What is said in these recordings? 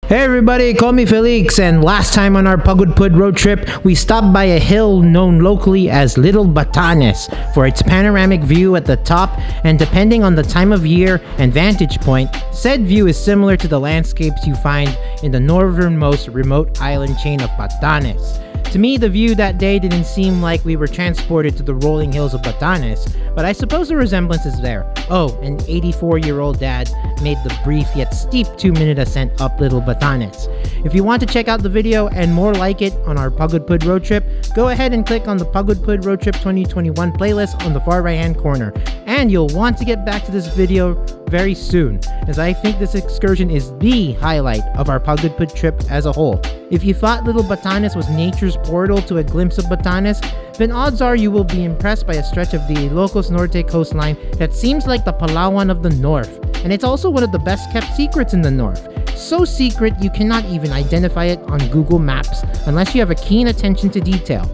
Hey everybody, call me Felix, and last time on our Pagudpud road trip, we stopped by a hill known locally as Little Batanes for its panoramic view at the top, and depending on the time of year and vantage point, said view is similar to the landscapes you find in the northernmost remote island chain of Batanes. To me, the view that day didn't seem like we were transported to the rolling hills of Batanes, but I suppose the resemblance is there. Oh, an 84-year-old dad made the brief yet steep 2-minute ascent up Little Batanes. If you want to check out the video and more like it on our Pagudpud road trip, go ahead and click on the Pagudpud Road Trip 2021 playlist on the far right-hand corner. And you'll want to get back to this video very soon, as I think this excursion is the highlight of our Pagudpud trip as a whole. If you thought Little Batanes was nature's portal to a glimpse of Batanes, then odds are you will be impressed by a stretch of the Ilocos Norte coastline that seems like the Palawan of the north. And it's also one of the best kept secrets in the north. So secret you cannot even identify it on Google Maps unless you have a keen attention to detail.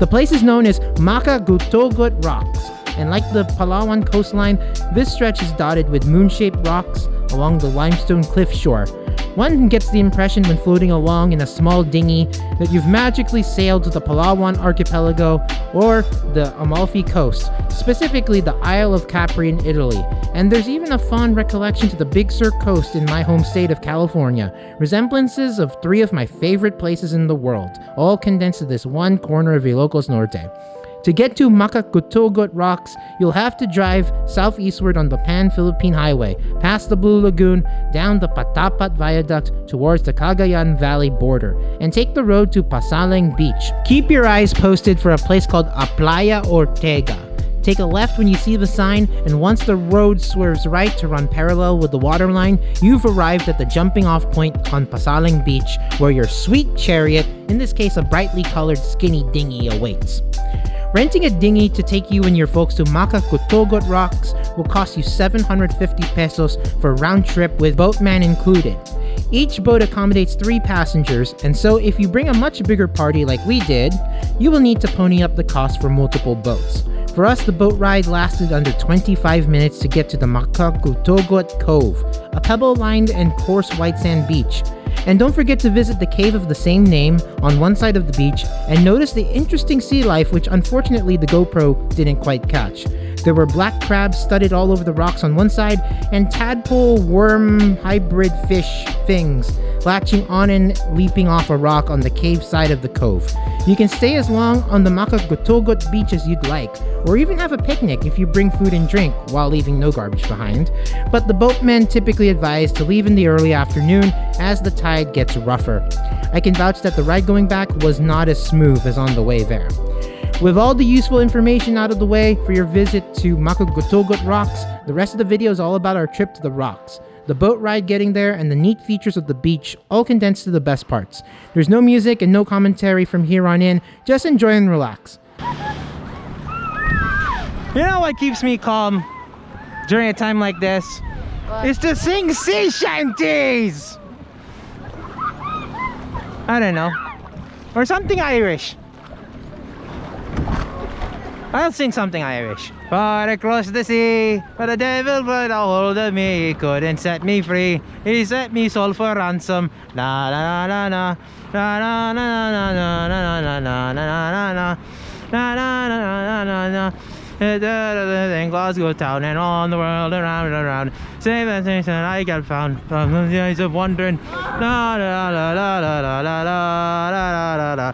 The place is known as Makagutogot Rocks, and like the Palawan coastline, this stretch is dotted with moon-shaped rocks along the limestone cliff shore. One gets the impression when floating along in a small dinghy that you've magically sailed to the Palawan archipelago or the Amalfi Coast, specifically the Isle of Capri in Italy. And there's even a fond recollection to the Big Sur coast in my home state of California. Resemblances of 3 of my favorite places in the world, all condensed to this one corner of Ilocos Norte. To get to Makagutogot Rocks, you'll have to drive southeastward on the Pan-Philippine Highway, past the Blue Lagoon, down the Patapat Viaduct towards the Cagayan Valley border, and take the road to Pasaleng Beach. Keep your eyes posted for a place called Aplaya Ortega. Take a left when you see the sign, and once the road swerves right to run parallel with the waterline, you've arrived at the jumping off point on Pasalang Beach, where your sweet chariot, in this case a brightly colored skinny dinghy, awaits. Renting a dinghy to take you and your folks to Makagutogot Rocks will cost you 750 pesos for a round trip with boatman included. Each boat accommodates 3 passengers, and so if you bring a much bigger party like we did, you will need to pony up the cost for multiple boats. For us, the boat ride lasted under 25 minutes to get to the Makagutogot Cove, a pebble-lined and coarse white sand beach. And don't forget to visit the cave of the same name on one side of the beach and notice the interesting sea life which unfortunately the GoPro didn't quite catch. There were black crabs studded all over the rocks on one side and tadpole worm hybrid fish things latching on and leaping off a rock on the cave side of the cove. You can stay as long on the Makagutogot beach as you'd like, or even have a picnic if you bring food and drink while leaving no garbage behind. But the boatmen typically advise to leave in the early afternoon as the tide gets rougher. I can vouch that the ride going back was not as smooth as on the way there. With all the useful information out of the way for your visit to Makagutogot Rocks, the rest of the video is all about our trip to the rocks. The boat ride getting there and the neat features of the beach all condensed to the best parts. There's no music and no commentary from here on in, just enjoy and relax. You know what keeps me calm during a time like this? What? Is to sing sea shanties! I don't know. Or something Irish. I'll sing something Irish. Far across the sea, but the devil put a hold of me. He couldn't set me free. He set me soul for ransom. La la la la la la la la la la la la la la la la la. In Glasgow town and on the world around and around, save the things that I got found from the days of wondering. La la la la la la la la la la la.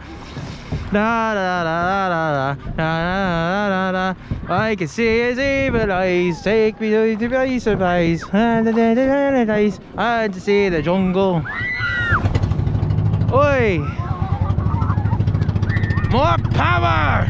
La la la la la la la la. I can see his evil eyes take me to the surprise. And to see the jungle. Oi! More power!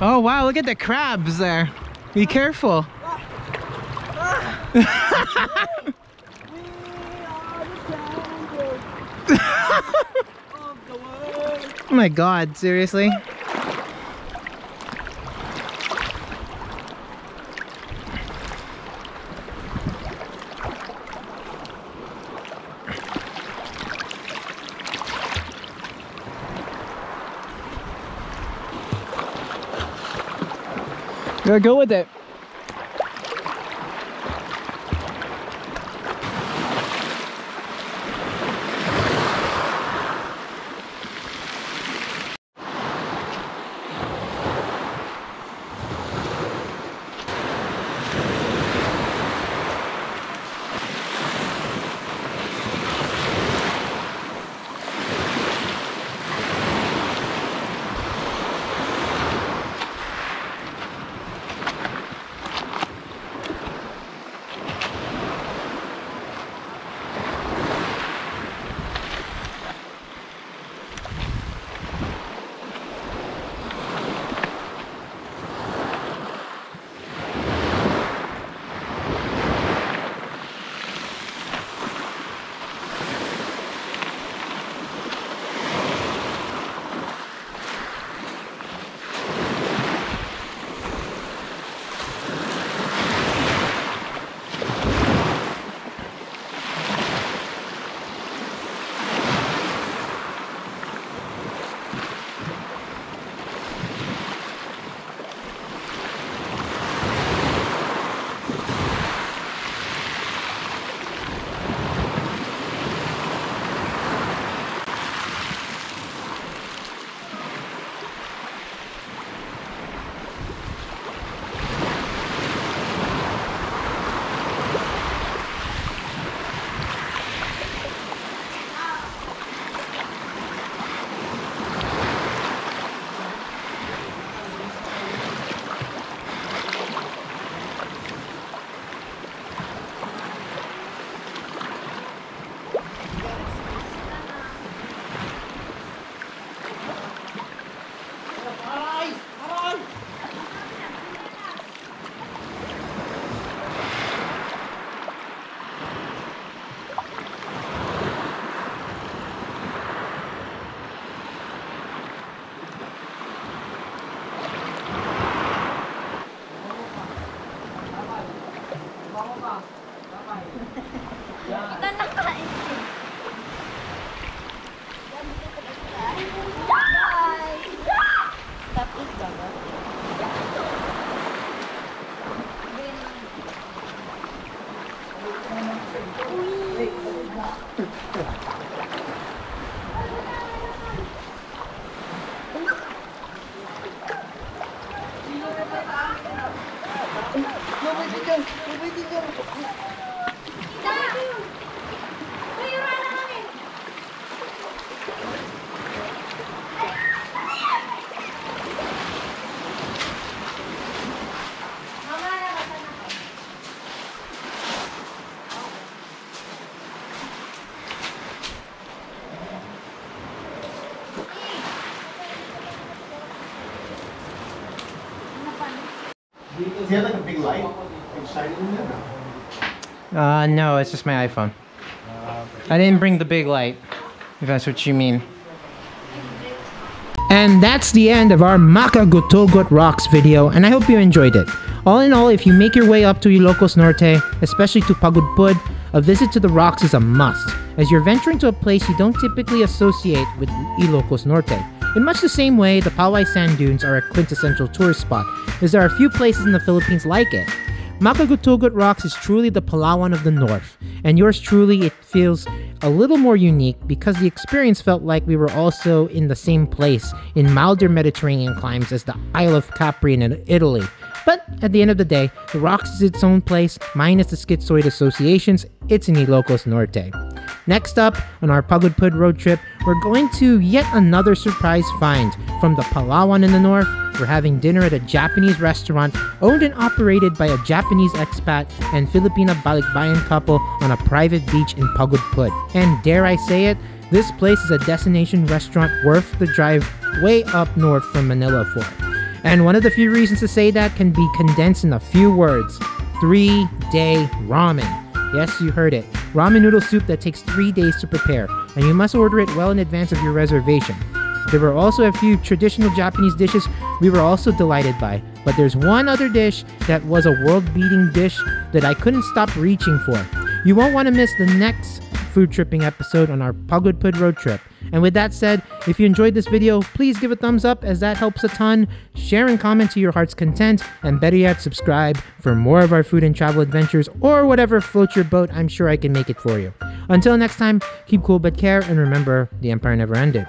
Oh wow, look at the crabs there. Be careful. Oh my god, seriously? Gotta go with it. Does he have like a big light like shining in there? No, it's just my iPhone. I didn't bring the big light, if that's what you mean. And that's the end of our Makagutogot Rocks video, and I hope you enjoyed it. All in all, if you make your way up to Ilocos Norte, especially to Pagudpud, a visit to the rocks is a must, as you're venturing to a place you don't typically associate with Ilocos Norte. In much the same way, the Palawan sand dunes are a quintessential tourist spot, as there are few places in the Philippines like it. Makagutogot Rocks is truly the Palawan of the North, and yours truly, it feels a little more unique because the experience felt like we were also in the same place in milder Mediterranean climes as the Isle of Capri in Italy. But at the end of the day, the rocks is its own place, minus the schizoid associations. It's in Ilocos Norte. Next up, on our Pagudpud road trip, we're going to yet another surprise find. From the Palawan in the north, we're having dinner at a Japanese restaurant owned and operated by a Japanese expat and Filipina balikbayan couple on a private beach in Pagudpud. And dare I say it, this place is a destination restaurant worth the drive way up north from Manila for. And one of the few reasons to say that can be condensed in a few words. 3-day ramen. Yes, you heard it. Ramen noodle soup that takes 3 days to prepare, and you must order it well in advance of your reservation. There were also a few traditional Japanese dishes we were also delighted by, but there's one other dish that was a world-beating dish that I couldn't stop reaching for. You won't want to miss the next food tripping episode on our Pagudpud road trip. And with that said, if you enjoyed this video, please give a thumbs up as that helps a ton. Share and comment to your heart's content, and better yet, subscribe for more of our food and travel adventures or whatever floats your boat. I'm sure I can make it for you. Until next time, keep cool but care, and remember, the empire never ended.